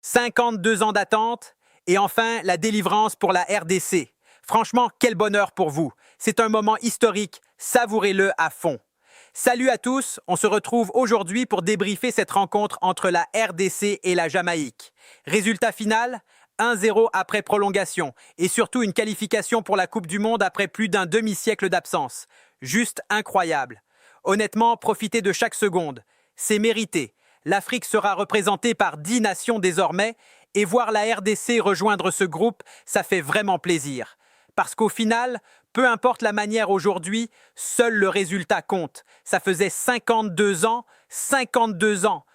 52 ans d'attente et enfin la délivrance pour la RDC. Franchement, quel bonheur pour vous. C'est un moment historique, savourez-le à fond. Salut à tous, on se retrouve aujourd'hui pour débriefer cette rencontre entre la RDC et la Jamaïque. Résultat final, 1-0 après prolongation et surtout une qualification pour la Coupe du Monde après plus d'un demi-siècle d'absence. Juste incroyable. Honnêtement, profitez de chaque seconde. C'est mérité. L'Afrique sera représentée par 10 nations désormais et voir la RDC rejoindre ce groupe, ça fait vraiment plaisir. Parce qu'au final, peu importe la manière aujourd'hui, seul le résultat compte. Ça faisait 52 ans, 52 ans.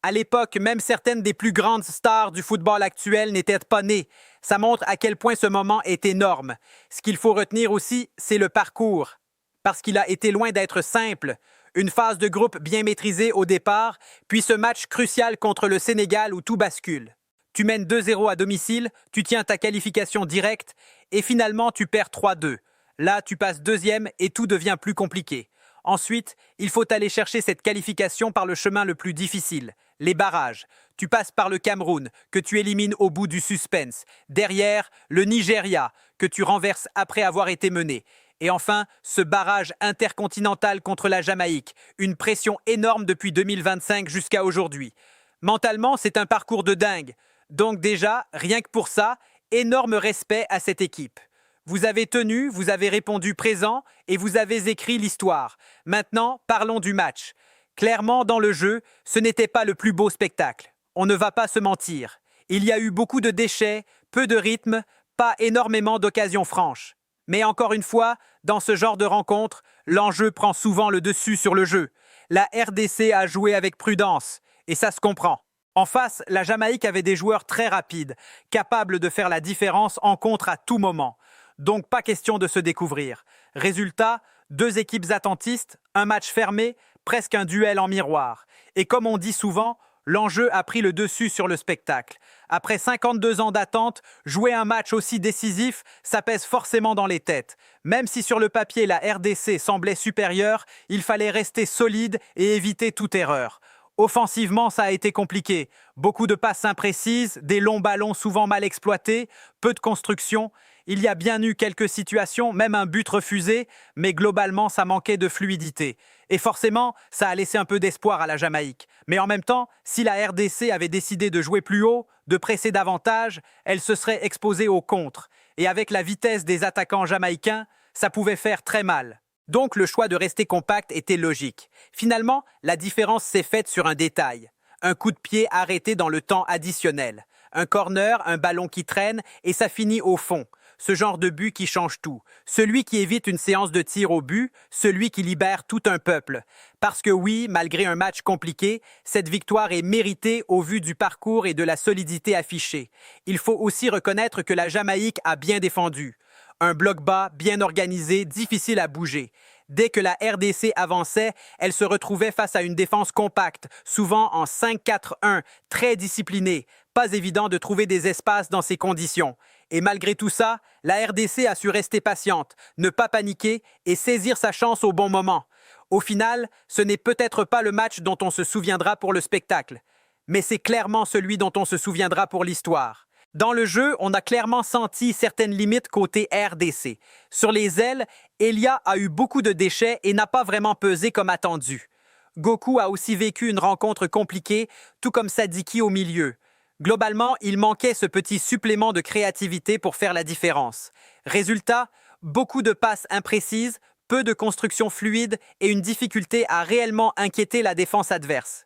À l'époque, même certaines des plus grandes stars du football actuel n'étaient pas nées. Ça montre à quel point ce moment est énorme. Ce qu'il faut retenir aussi, c'est le parcours. Parce qu'il a été loin d'être simple. Une phase de groupe bien maîtrisée au départ, puis ce match crucial contre le Sénégal où tout bascule. Tu mènes 2-0 à domicile, tu tiens ta qualification directe et finalement tu perds 3-2. Là, tu passes deuxième et tout devient plus compliqué. Ensuite, il faut aller chercher cette qualification par le chemin le plus difficile, les barrages. Tu passes par le Cameroun, que tu élimines au bout du suspense. Derrière, le Nigeria, que tu renverses après avoir été mené. Et enfin, ce barrage intercontinental contre la Jamaïque, une pression énorme depuis 2025 jusqu'à aujourd'hui. Mentalement, c'est un parcours de dingue. Donc déjà, rien que pour ça, énorme respect à cette équipe. Vous avez tenu, vous avez répondu présent et vous avez écrit l'histoire. Maintenant, parlons du match. Clairement, dans le jeu, ce n'était pas le plus beau spectacle. On ne va pas se mentir. Il y a eu beaucoup de déchets, peu de rythme, pas énormément d'occasions franches. Mais encore une fois, dans ce genre de rencontre, l'enjeu prend souvent le dessus sur le jeu. La RDC a joué avec prudence, et ça se comprend. En face, la Jamaïque avait des joueurs très rapides, capables de faire la différence en contre à tout moment. Donc pas question de se découvrir. Résultat, 2 équipes attentistes, un match fermé, presque un duel en miroir. Et comme on dit souvent, l'enjeu a pris le dessus sur le spectacle. Après 52 ans d'attente, jouer un match aussi décisif, ça pèse forcément dans les têtes. Même si sur le papier la RDC semblait supérieure, il fallait rester solide et éviter toute erreur. Offensivement, ça a été compliqué. Beaucoup de passes imprécises, des longs ballons souvent mal exploités, peu de construction. Il y a bien eu quelques situations, même un but refusé, mais globalement, ça manquait de fluidité. Et forcément, ça a laissé un peu d'espoir à la Jamaïque. Mais en même temps, si la RDC avait décidé de jouer plus haut, de presser davantage, elle se serait exposée au contre. Et avec la vitesse des attaquants jamaïcains, ça pouvait faire très mal. Donc le choix de rester compact était logique. Finalement, la différence s'est faite sur un détail. Un coup de pied arrêté dans le temps additionnel. Un corner, un ballon qui traîne et ça finit au fond. Ce genre de but qui change tout. Celui qui évite une séance de tir au but, celui qui libère tout un peuple. Parce que oui, malgré un match compliqué, cette victoire est méritée au vu du parcours et de la solidité affichée. Il faut aussi reconnaître que la Jamaïque a bien défendu. Un bloc bas, bien organisé, difficile à bouger. Dès que la RDC avançait, elle se retrouvait face à une défense compacte, souvent en 5-4-1, très disciplinée. Pas évident de trouver des espaces dans ces conditions. Et malgré tout ça, la RDC a su rester patiente, ne pas paniquer et saisir sa chance au bon moment. Au final, ce n'est peut-être pas le match dont on se souviendra pour le spectacle, mais c'est clairement celui dont on se souviendra pour l'histoire. Dans le jeu, on a clairement senti certaines limites côté RDC. Sur les ailes, Elia a eu beaucoup de déchets et n'a pas vraiment pesé comme attendu. Goku a aussi vécu une rencontre compliquée, tout comme Sadiki au milieu. Globalement, il manquait ce petit supplément de créativité pour faire la différence. Résultat, beaucoup de passes imprécises, peu de construction fluide et une difficulté à réellement inquiéter la défense adverse.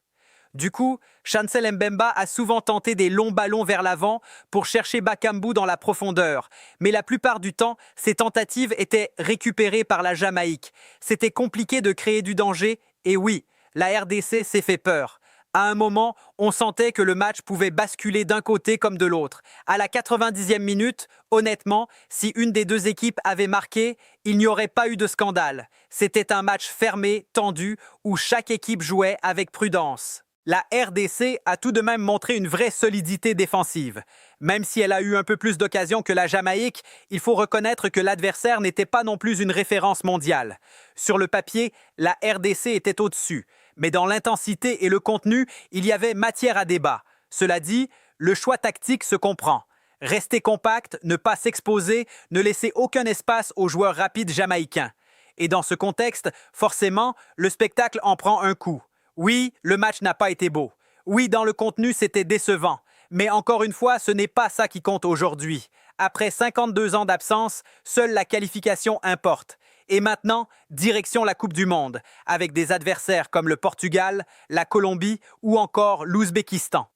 Du coup, Chancel Mbemba a souvent tenté des longs ballons vers l'avant pour chercher Bakambu dans la profondeur, mais la plupart du temps, ces tentatives étaient récupérées par la Jamaïque. C'était compliqué de créer du danger, et oui, la RDC s'est fait peur. À un moment, on sentait que le match pouvait basculer d'un côté comme de l'autre. À la 90e minute, honnêtement, si une des 2 équipes avait marqué, il n'y aurait pas eu de scandale. C'était un match fermé, tendu, où chaque équipe jouait avec prudence. La RDC a tout de même montré une vraie solidité défensive. Même si elle a eu un peu plus d'occasions que la Jamaïque, il faut reconnaître que l'adversaire n'était pas non plus une référence mondiale. Sur le papier, la RDC était au-dessus. Mais dans l'intensité et le contenu, il y avait matière à débat. Cela dit, Le choix tactique se comprend. Rester compact, ne pas s'exposer, ne laisser aucun espace aux joueurs rapides jamaïcains. Et dans ce contexte, forcément, le spectacle en prend un coup. Oui, le match n'a pas été beau. Oui, dans le contenu, c'était décevant. Mais encore une fois, ce n'est pas ça qui compte aujourd'hui. Après 52 ans d'absence, seule la qualification importe. Et maintenant, direction la Coupe du Monde, avec des adversaires comme le Portugal, la Colombie ou encore l'Ouzbékistan.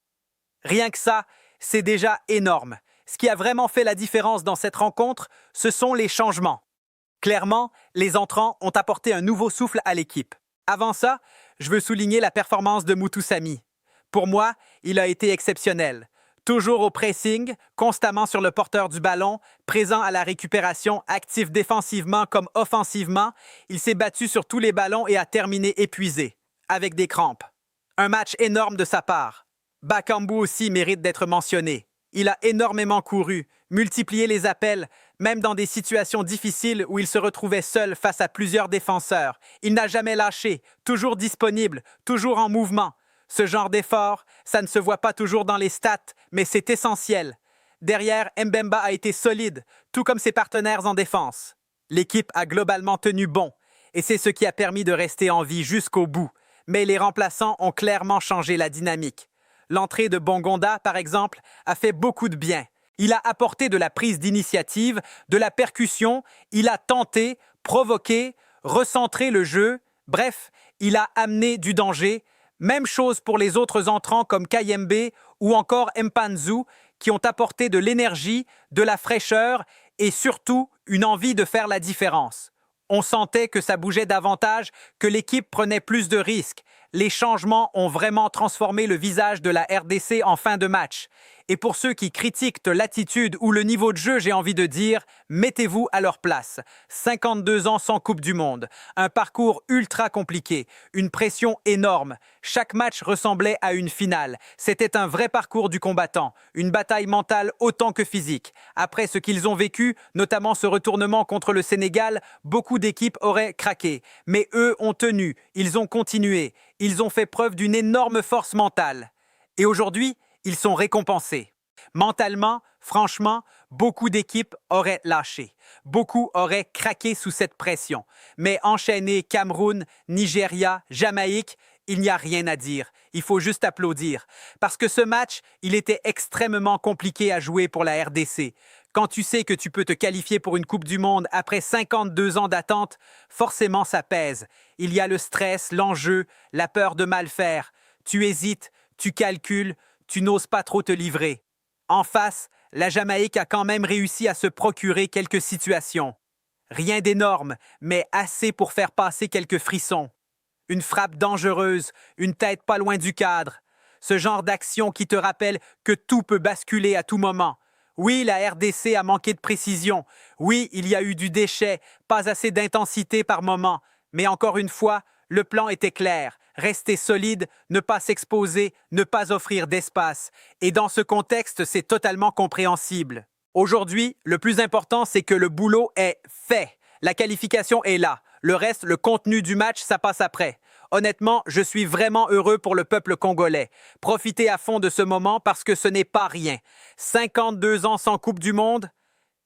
Rien que ça, c'est déjà énorme. Ce qui a vraiment fait la différence dans cette rencontre, ce sont les changements. Clairement, les entrants ont apporté un nouveau souffle à l'équipe. Avant ça, je veux souligner la performance de Moutou Samy. Pour moi, il a été exceptionnel. Toujours au pressing, constamment sur le porteur du ballon, présent à la récupération, actif défensivement comme offensivement, il s'est battu sur tous les ballons et a terminé épuisé, avec des crampes. Un match énorme de sa part. Bakambu aussi mérite d'être mentionné. Il a énormément couru, multiplié les appels, même dans des situations difficiles où il se retrouvait seul face à plusieurs défenseurs. Il n'a jamais lâché, toujours disponible, toujours en mouvement. Ce genre d'effort, ça ne se voit pas toujours dans les stats, mais c'est essentiel. Derrière, Mbemba a été solide, tout comme ses partenaires en défense. L'équipe a globalement tenu bon, et c'est ce qui a permis de rester en vie jusqu'au bout. Mais les remplaçants ont clairement changé la dynamique. L'entrée de Bongonda, par exemple, a fait beaucoup de bien. Il a apporté de la prise d'initiative, de la percussion, il a tenté, provoqué, recentré le jeu, bref, il a amené du danger. Même chose pour les autres entrants comme Kayembe ou encore Mpanzu qui ont apporté de l'énergie, de la fraîcheur et surtout une envie de faire la différence. On sentait que ça bougeait davantage, que l'équipe prenait plus de risques. Les changements ont vraiment transformé le visage de la RDC en fin de match. Et pour ceux qui critiquent l'attitude ou le niveau de jeu, j'ai envie de dire, mettez-vous à leur place. 52 ans sans Coupe du Monde, un parcours ultra compliqué, une pression énorme. Chaque match ressemblait à une finale. C'était un vrai parcours du combattant, une bataille mentale autant que physique. Après ce qu'ils ont vécu, notamment ce retournement contre le Sénégal, beaucoup d'équipes auraient craqué. Mais eux ont tenu, ils ont continué, ils ont fait preuve d'une énorme force mentale. Et aujourd'hui, ils sont récompensés. Mentalement, franchement, beaucoup d'équipes auraient lâché. Beaucoup auraient craqué sous cette pression. Mais enchaîner Cameroun, Nigeria, Jamaïque, il n'y a rien à dire. Il faut juste applaudir. Parce que ce match, il était extrêmement compliqué à jouer pour la RDC. Quand tu sais que tu peux te qualifier pour une Coupe du Monde après 52 ans d'attente, forcément ça pèse. Il y a le stress, l'enjeu, la peur de mal faire. Tu hésites, tu calcules, tu n'oses pas trop te livrer. En face, la Jamaïque a quand même réussi à se procurer quelques situations. Rien d'énorme, mais assez pour faire passer quelques frissons. Une frappe dangereuse, une tête pas loin du cadre. Ce genre d'action qui te rappelle que tout peut basculer à tout moment. Oui, la RDC a manqué de précision. Oui, il y a eu du déchet, pas assez d'intensité par moment. Mais encore une fois, le plan était clair. Rester solide, ne pas s'exposer, ne pas offrir d'espace. Et dans ce contexte, c'est totalement compréhensible. Aujourd'hui, le plus important, c'est que le boulot est fait. La qualification est là. Le reste, le contenu du match, ça passe après. Honnêtement, je suis vraiment heureux pour le peuple congolais. Profitez à fond de ce moment parce que ce n'est pas rien. 52 ans sans Coupe du Monde,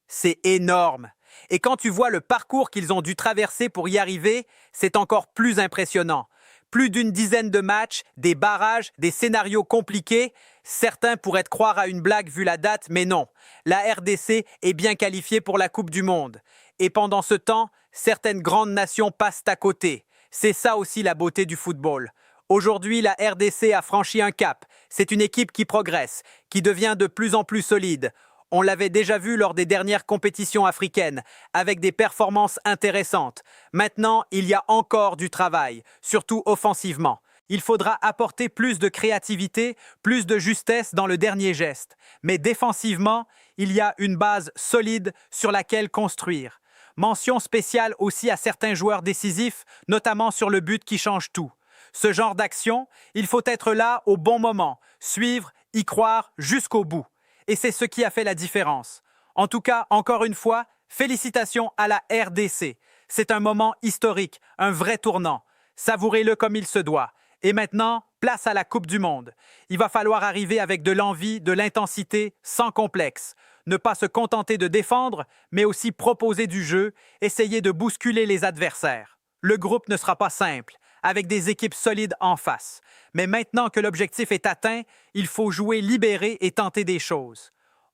c'est énorme. Et quand tu vois le parcours qu'ils ont dû traverser pour y arriver, c'est encore plus impressionnant. Plus d'une dizaine de matchs, des barrages, des scénarios compliqués. Certains pourraient croire à une blague vu la date, mais non. La RDC est bien qualifiée pour la Coupe du Monde. Et pendant ce temps, certaines grandes nations passent à côté. C'est ça aussi la beauté du football. Aujourd'hui, la RDC a franchi un cap. C'est une équipe qui progresse, qui devient de plus en plus solide. On l'avait déjà vu lors des dernières compétitions africaines, avec des performances intéressantes. Maintenant, il y a encore du travail, surtout offensivement. Il faudra apporter plus de créativité, plus de justesse dans le dernier geste. Mais défensivement, il y a une base solide sur laquelle construire. Mention spéciale aussi à certains joueurs décisifs, notamment sur le but qui change tout. Ce genre d'action, il faut être là au bon moment, suivre, y croire jusqu'au bout. Et c'est ce qui a fait la différence. En tout cas, encore une fois, félicitations à la RDC. C'est un moment historique, un vrai tournant. Savourez-le comme il se doit. Et maintenant, Place à la Coupe du Monde. Il va falloir arriver avec de l'envie, de l'intensité, sans complexe. Ne pas se contenter de défendre, mais aussi proposer du jeu, essayer de bousculer les adversaires. Le groupe ne sera pas simple, avec des équipes solides en face. Mais maintenant que l'objectif est atteint, il faut jouer libéré et tenter des choses.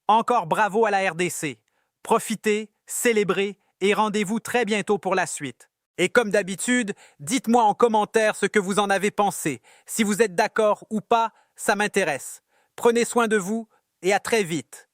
Encore bravo à la RDC. Profitez, célébrez et rendez-vous très bientôt pour la suite. Et comme d'habitude, dites-moi en commentaire ce que vous en avez pensé. Si vous êtes d'accord ou pas, ça m'intéresse. Prenez soin de vous et à très vite.